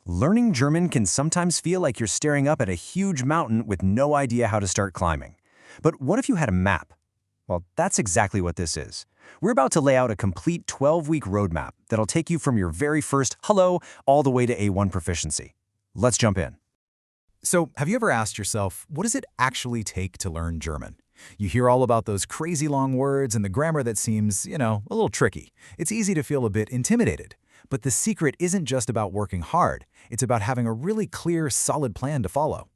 Learning German can sometimes feel like you're staring up at a huge mountain with no idea how to start climbing. But what if you had a map? Well, that's exactly what this is. We're about to lay out a complete 12-week roadmap that'll take you from your very first hello all the way to A1 proficiency. Let's jump in. So, have you ever asked yourself, what does it actually take to learn German? You hear all about those crazy long words and the grammar that seems, a little tricky. It's easy to feel a bit intimidated. But the secret isn't just about working hard. It's about having a really clear, solid plan to follow.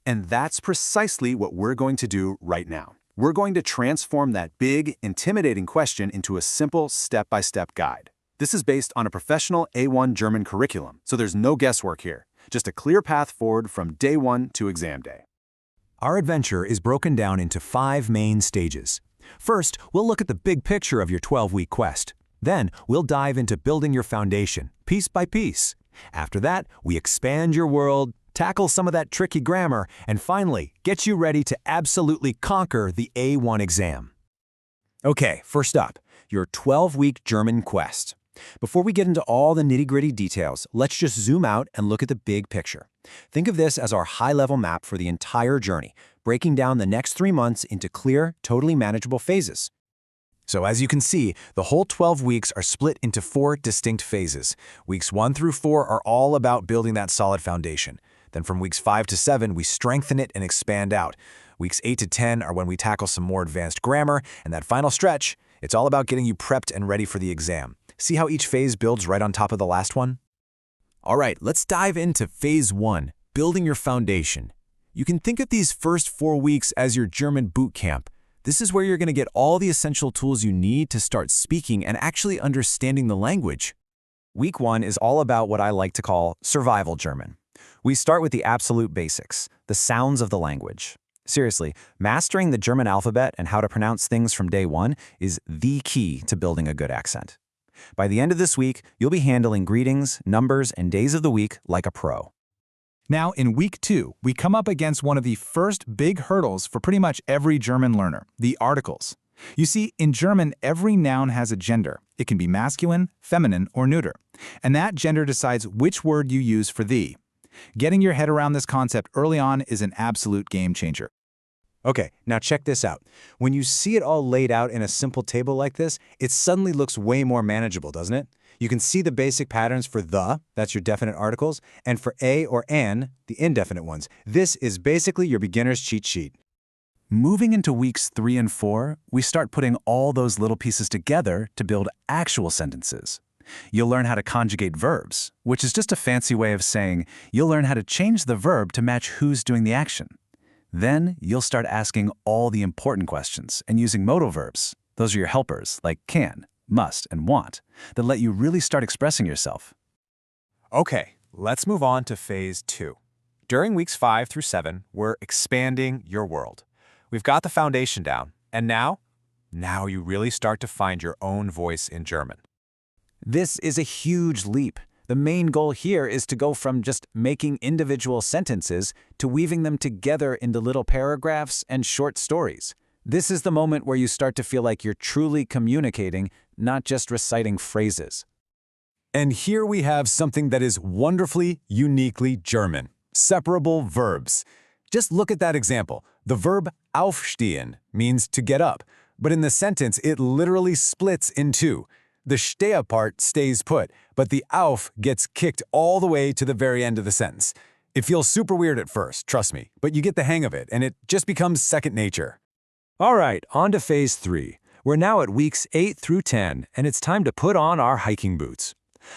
And that's precisely what we're going to do right now. We're going to transform that big, intimidating question into a simple step-by-step guide. This is based on a professional A1 German curriculum, so there's no guesswork here. Just a clear path forward from day one to exam day. Our adventure is broken down into 5 main stages. First, we'll look at the big picture of your 12-week quest. Then, we'll dive into building your foundation, piece by piece. After that, we expand your world, tackle some of that tricky grammar, and finally, get you ready to absolutely conquer the A1 exam. Okay, first up, your 12-week German quest. Before we get into all the nitty-gritty details, let's just zoom out and look at the big picture. Think of this as our high-level map for the entire journey, breaking down the next 3 months into clear, totally manageable phases. So as you can see, the whole 12 weeks are split into 4 distinct phases. Weeks 1 through 4 are all about building that solid foundation. Then from weeks 5 to 7, we strengthen it and expand out. Weeks 8 to 10 are when we tackle some more advanced grammar, and that final stretch, it's all about getting you prepped and ready for the exam. See how each phase builds right on top of the last one? All right, let's dive into phase 1, building your foundation. You can think of these first 4 weeks as your German boot camp. This is where you're going to get all the essential tools you need to start speaking and actually understanding the language. Week 1 is all about what I like to call survival German. We start with the absolute basics, the sounds of the language. Seriously, mastering the German alphabet and how to pronounce things from day 1 is the key to building a good accent. By the end of this week, you'll be handling greetings, numbers, and days of the week like a pro. Now, in week 2, we come up against one of the first big hurdles for pretty much every German learner, the articles. You see, in German, every noun has a gender. It can be masculine, feminine, or neuter. And that gender decides which word you use for the. Getting your head around this concept early on is an absolute game changer. Okay, now check this out. When you see it all laid out in a simple table like this, it suddenly looks way more manageable, doesn't it? You can see the basic patterns for the, that's your definite articles, and for a or an, the indefinite ones. This is basically your beginner's cheat sheet. Moving into weeks 3 and 4, we start putting all those little pieces together to build actual sentences. You'll learn how to conjugate verbs, which is just a fancy way of saying you'll learn how to change the verb to match who's doing the action. Then you'll start asking all the important questions and using modal verbs. Those are your helpers, like can, must, and want, that let you really start expressing yourself. Okay, let's move on to phase 2. During weeks 5 through 7, we're expanding your world. We've got the foundation down, and now you really start to find your own voice in German. This is a huge leap. The main goal here is to go from just making individual sentences to weaving them together into little paragraphs and short stories. This is the moment where you start to feel like you're truly communicating, not just reciting phrases. And here we have something that is wonderfully, uniquely German: separable verbs. Just look at that example. The verb aufstehen means to get up, but in the sentence it literally splits in 2. The stehe part stays put, but the auf gets kicked all the way to the very end of the sentence. It feels super weird at first, trust me, but you get the hang of it, and it just becomes second nature. All right, on to phase 3. We're now at weeks 8 through 10, and it's time to put on our hiking boots.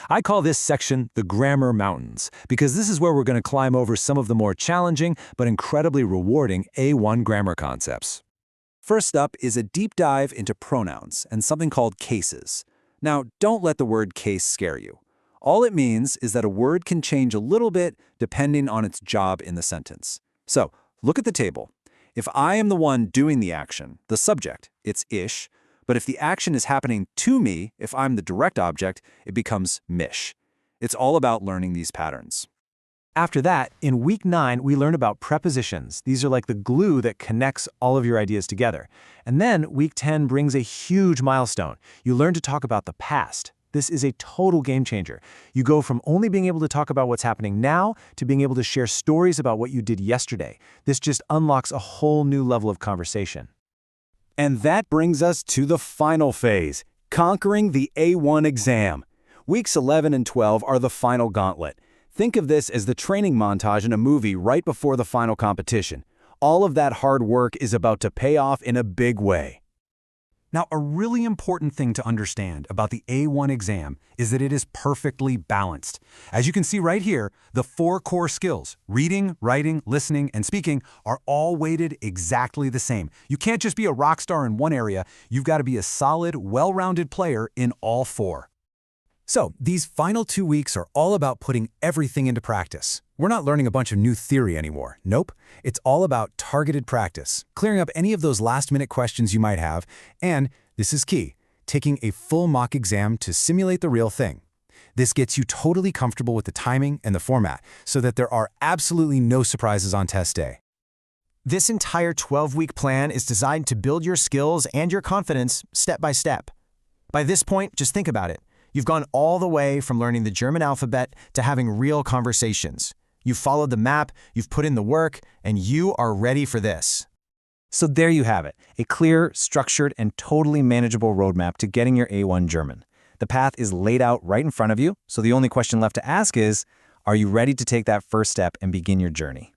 I call this section the Grammar Mountains, because this is where we're going to climb over some of the more challenging but incredibly rewarding A1 grammar concepts. First up is a deep dive into pronouns and something called cases. Now, don't let the word case scare you. All it means is that a word can change a little bit depending on its job in the sentence. So, look at the table. If I am the one doing the action, the subject, it's ich, but if the action is happening to me, if I'm the direct object, it becomes mich. It's all about learning these patterns. After that, in week 9, we learn about prepositions. These are like the glue that connects all of your ideas together. And then week 10 brings a huge milestone. You learn to talk about the past, This is a total game changer. You go from only being able to talk about what's happening now to being able to share stories about what you did yesterday. This just unlocks a whole new level of conversation. And that brings us to the final phase, conquering the A1 exam. Weeks 11 and 12 are the final gauntlet. Think of this as the training montage in a movie right before the final competition. All of that hard work is about to pay off in a big way. Now, a really important thing to understand about the A1 exam is that it is perfectly balanced. As you can see right here, the 4 core skills, reading, writing, listening, and speaking, are all weighted exactly the same. You can't just be a rock star in one area, you've got to be a solid, well-rounded player in all 4. So, these final 2 weeks are all about putting everything into practice. We're not learning a bunch of new theory anymore. Nope. It's all about targeted practice, clearing up any of those last-minute questions you might have, and, this is key, taking a full mock exam to simulate the real thing. This gets you totally comfortable with the timing and the format, so that there are absolutely no surprises on test day. This entire 12-week plan is designed to build your skills and your confidence step by step. By this point, just think about it. You've gone all the way from learning the German alphabet to having real conversations. You've followed the map, you've put in the work, and you are ready for this. So there you have it, a clear, structured, and totally manageable roadmap to getting your A1 German. The path is laid out right in front of you, so the only question left to ask is, are you ready to take that first step and begin your journey?